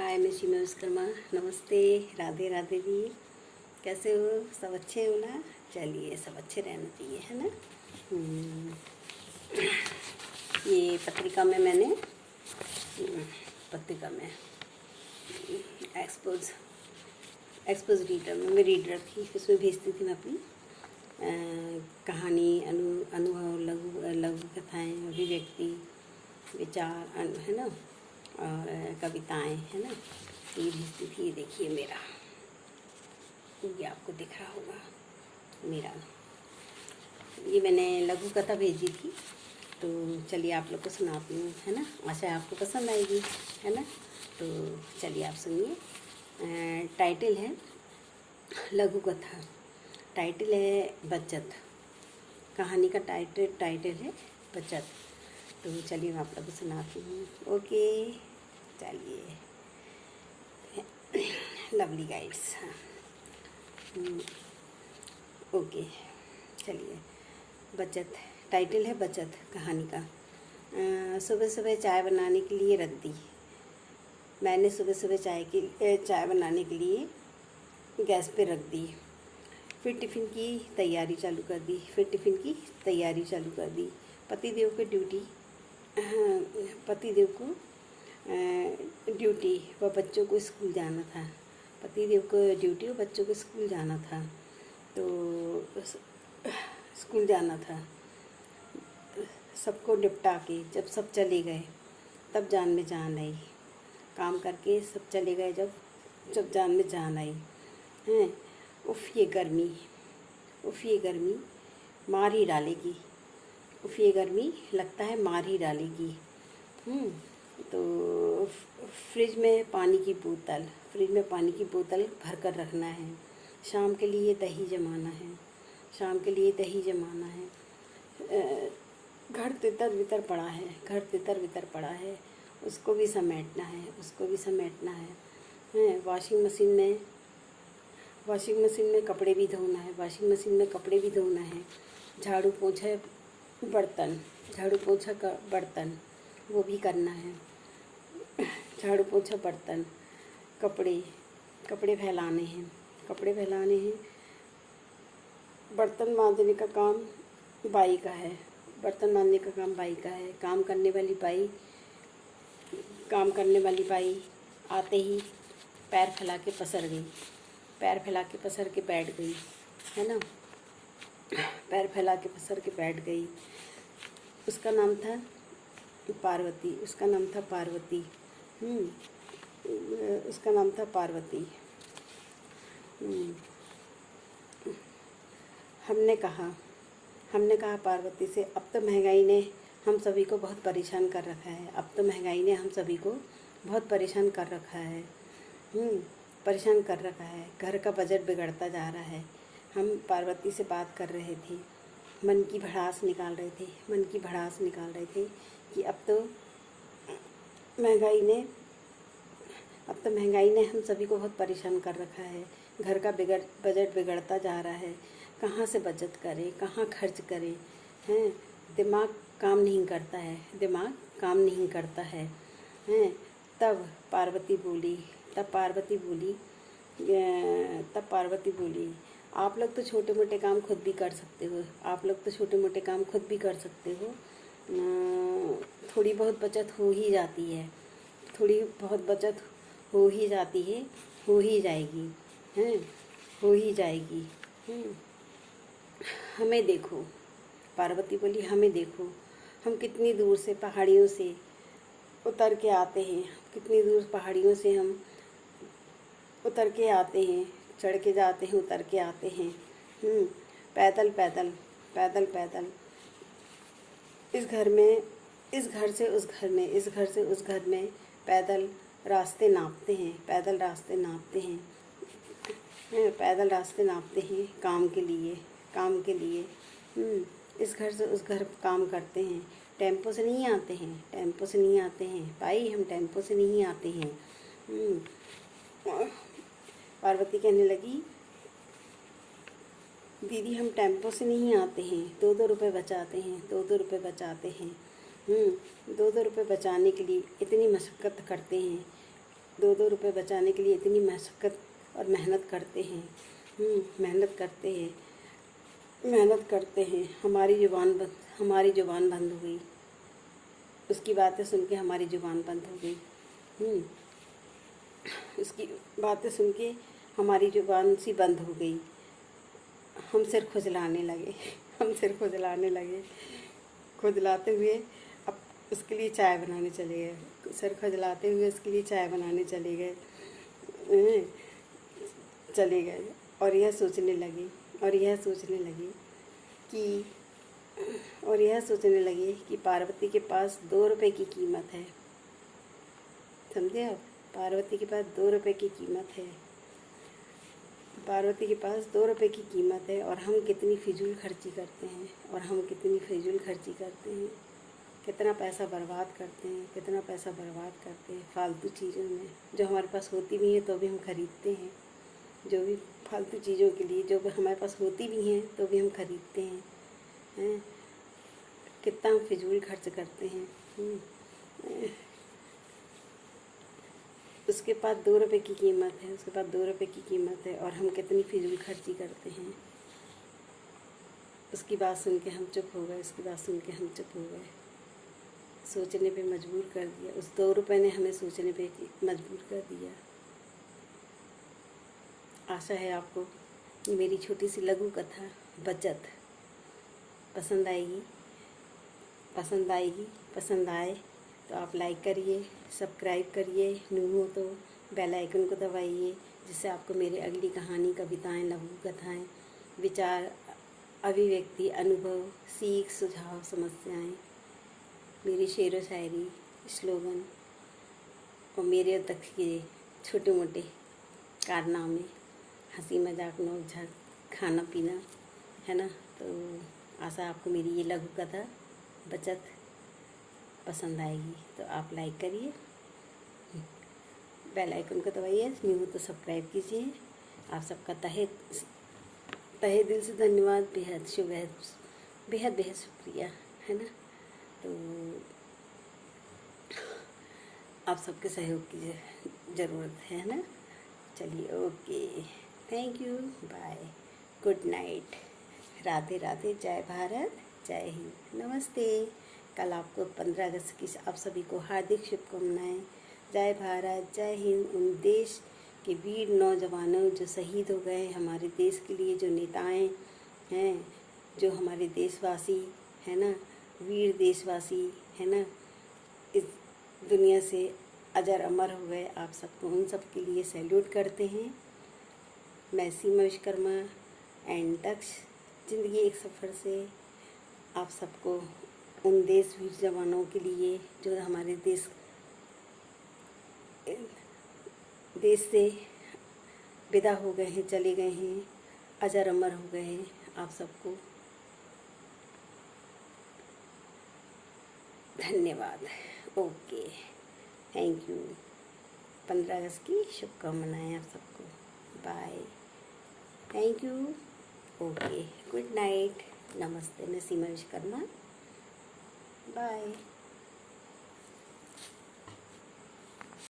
हाय, मैं सीमा विश्वकर्मा। नमस्ते, राधे राधे जी। कैसे हो? सब अच्छे हो ना? चलिए, सब अच्छे रहना चाहिए, है ना। ये पत्रिका में मैंने पत्रिका में एक्सपोज रीडर में मैं रीडर थी, उसमें भेजती थी मैं अपनी कहानी, अनुभव, लघु कथाएँ, अभिव्यक्ति, विचार, है ना, और कविताएं, है ना। ये भेजती थी। ये देखिए मेरा, ये आपको दिख रहा होगा मेरा, ये मैंने लघु कथा भेजी थी। तो चलिए आप लोग को सुनाती हूँ, है ना। आशा आपको पसंद आएगी, है ना। तो चलिए आप सुनिए। टाइटल है लघु कथा, टाइटल है बचत। कहानी का टाइटल है बचत। तो चलिए मैं आप लोग को सुनाती हूँ। ओके, चलिए। Lovely guides. ओके, चलिए। बचत, टाइटल है बचत कहानी का। सुबह सुबह चाय बनाने के लिए रख दी। मैंने सुबह सुबह चाय बनाने के लिए गैस पे रख दी। फिर टिफ़िन की तैयारी चालू कर दी। पतिदेव को ड्यूटी व बच्चों को स्कूल जाना था। तो स्कूल जाना था। सबको निपटा के जब सब चले गए, तब जान में जान आई। काम करके सब चले गए, जब जान में जान आई। हैं, उफ़ ये गर्मी मार ही डालेगी। लगता है मार ही डालेगी। तो फ्रिज में पानी की बोतल भर कर रखना है। शाम के लिए दही जमाना है। घर तितर बितर पड़ा है। उसको भी समेटना है। वॉशिंग मशीन में कपड़े भी धोना है। झाड़ू पोछा बर्तन वो भी करना है। कपड़े फैलाने हैं। बर्तन मांजने का काम बाई का है। काम करने वाली बाई आते ही पैर फैला के पसर के बैठ गई, है ना। उसका नाम था पार्वती। हमने कहा पार्वती से, अब तो महंगाई ने हम सभी को बहुत परेशान कर रखा है। घर का बजट बिगड़ता जा रहा है। हम पार्वती से बात कर रहे थे, मन की भड़ास निकाल रहे थे कि अब तो महंगाई ने हम सभी को बहुत परेशान कर रखा है। घर का बजट बिगड़ता जा रहा है। कहाँ से बचत करें, कहाँ खर्च करें, हैं। दिमाग काम नहीं करता है, हैं। तब पार्वती बोली, आप लोग तो छोटे मोटे काम खुद भी कर सकते हो। थोड़ी बहुत बचत हो ही जाती है। हो ही जाएगी। हमें देखो, पार्वती बोली, हमें देखो, हम कितनी दूर से पहाड़ियों से उतर के आते हैं। चढ़ के जाते हैं, उतर के आते हैं। पैदल इस घर से उस घर में पैदल रास्ते नापते हैं काम के लिए। इस घर से उस घर काम करते हैं। टेम्पो से नहीं आते हैं भाई, हम टेम्पो से नहीं आते हैं। पार्वती कहने लगी, दीदी हम टेम्पो से नहीं आते हैं, 2-2 रुपये बचाते हैं। 2-2 रुपये बचाने के लिए इतनी मशक्क़त करते हैं। 2-2 रुपए बचाने के लिए इतनी मशक्क़त और मेहनत करते हैं। मेहनत करते हैं। हमारी ज़ुबान बंद हो गई। उसकी बातें सुन के हमारी ज़ुबान बंद हो गई। उसकी बातें सुन के हमारी ज़ुबान सी बंद हो गई। हम सिर खुजलाने लगे। खुजलाते हुए अब उसके लिए चाय बनाने चले गए। सिर खुजलाते हुए उसके लिए चाय बनाने चले गए और यह सोचने लगे कि पार्वती के पास 2 रुपए की कीमत है। समझे आप? पार्वती के पास 2 रुपए की कीमत है। पार्वती के पास 2 रुपए की कीमत है और हम कितनी फिजूल खर्ची करते हैं। कितना पैसा बर्बाद करते हैं फालतू चीज़ों में, जो हमारे पास होती भी हैं तो भी हम खरीदते हैं। जो भी फालतू चीज़ों के लिए जो भी हमारे पास होती भी हैं तो भी हम खरीदते हैं। कितना हम फिजूल खर्च करते हैं। उसके पास 2 रुपए की कीमत है और हम कितनी फिजूल खर्ची करते हैं। उसकी बात सुन के हम चुप हो गए। सोचने पे मजबूर कर दिया। उस 2 रुपए ने हमें सोचने पे मजबूर कर दिया। आशा है आपको ये मेरी छोटी सी लघु कथा बचत पसंद आए तो आप लाइक करिए, सब्सक्राइब करिए, न्यू हो तो बेल आइकन को दबाइए, जिससे आपको मेरी अगली कहानी, कविताएं, लघु कथाएं, विचार, अभिव्यक्ति, अनुभव, सीख, सुझाव, समस्याएं, मेरी शेर व शायरी, स्लोगन और मेरे तक के छोटे मोटे कारनामे, हंसी मजाक, नोक झोंक, खाना पीना, है ना। तो आशा आपको मेरी ये लघु कथा बचत पसंद आएगी। तो आप लाइक करिए, बेल आइकन को दबाइए, न्यू तो सब्सक्राइब कीजिए। आप सबका तहे दिल से धन्यवाद। बेहद शुक्रिया, है ना। तो आप सबके सहयोग की ज़रूरत है ना। चलिए, okay, thank you, bye, good night, Radhe Radhe, जय भारत, जय हिंद, नमस्ते। कल आपको 15 अगस्त की आप सभी को हार्दिक शुभकामनाएं। जय भारत, जय हिंद। उन देश के वीर नौजवानों जो शहीद हो गए हमारे देश के लिए, जो नेताएं हैं, जो हमारे देशवासी है ना, वीर देशवासी है ना, इस दुनिया से अजर अमर हो गए। आप सबको, उन सब के लिए सैल्यूट करते हैं। मैं सीमा विश्वकर्मा एंड दक्ष ज़िंदगी एक सफ़र से आप सबको उन वीर जवानों के लिए जो हमारे देश से विदा हो गए हैं, चले गए हैं, अजर अमर हो गए हैं, आप सबको धन्यवाद। Okay, thank you. 15 अगस्त की शुभकामनाएं आप सबको। Bye, thank you, okay, good night, नमस्ते। मैं सीमा विश्वकर्मा, बाय।